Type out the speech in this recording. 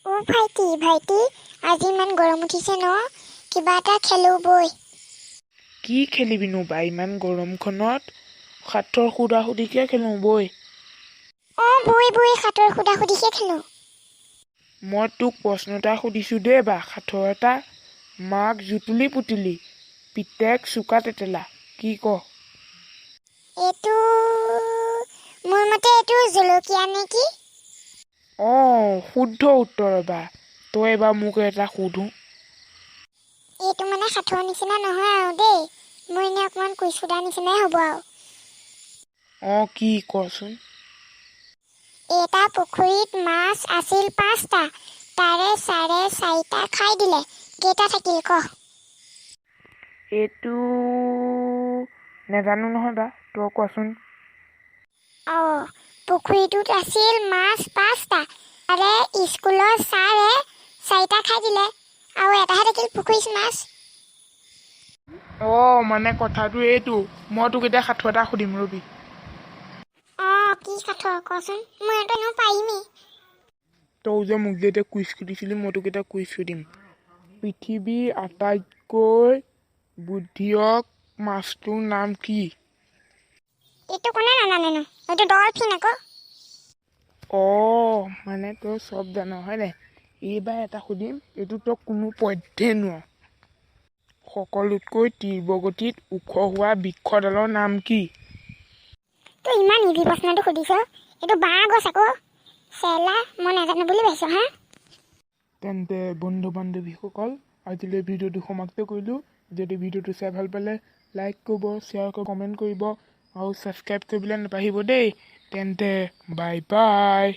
ভাইটি আজি ইমান গৰম উঠিছে ন কিবা এটা খেলো বই কি খেলিবিনো বা ইমান গৰমখনত সাঁথৰ সুধা-সুধিকে খেলো বই। বই সাঁতৰ সুধা-সুধিকে খেলো। মই তোক প্ৰশ্ন এটা সুধিছোঁ দেই বা সাঁথৰ এটা। মাক জুতুলি পুতুলি পিতেক চোকা তেতেলা কি ক? এইটো মোৰ মতে এইটো জলকীয়া নেকি? শুদ্ধ উত্তৰ বা। তই এবাৰ মোক এটা সুধো। এইটো মানে সাঁথৰ নিচিনা নহয় আৰু দেই, মোৰ এনে অকণমান কুইজ সোধা নিচিনাই হ'ব আৰু। কি কচোন? এটা পুখুৰীত মাছ আছিল 5টা, তাৰে 4.5টা খাই দিলে, কেইটা থাকিল ক? এইটো নেজানো নহয় বা, তই কোৱাচোন। পুখুৰীটোত আছিল মাছ 5টা, তাৰে স্কুলৰ ছাৰে 4টা খাই দিলে, আৰু এটাহে থাকিল পুখুৰীত মাছ। মানে কথাটো এইটো। মই তোক এতিয়া সাঁথৰ এটা সুধিম ৰবি। কি সাঁথৰ কচোন, মই এইটো এনেও পাৰিমেই। তই যে মোক যে এতিয়া কুইজ সুধিছিলি, মই তোক এতিয়া কুইজ সুধিম। পৃথিৱীৰ আটাইতকৈ বুদ্ধিয়ক মাছটোৰ নাম কি? এইটো কোনে নাজানেনো, এইটো ডলফিন আকৌ। মানে তই চব জান হয় নাই? এইবাৰ এটা সুধিম, এইটো তই কোনো পধ্যে নোৱাৰ। সকলোতকৈ তীব্ৰগতিত ওখ হোৱা বৃক্ষডালৰ নাম কি? তই ইমান ইজি প্ৰশ্নটো সুধিছ, এইটো বাঁহ গছ আকৌ। চেলা, মই নাজানো বুলি ভাবিছ হা? তেন্তে বন্ধু বান্ধৱীসকল, আজিলৈ ভিডিঅ'টো সমাপ্ত কৰিলোঁ। যদি ভিডিঅ'টো চাই ভাল পালে লাইক কৰিব, শ্বেয়াৰ কৰিব, কমেণ্ট কৰিব আৰু ছাবস্ক্ৰাইব কৰিবলৈ নাপাহৰিব দেই। তেন্তে বাই বাই।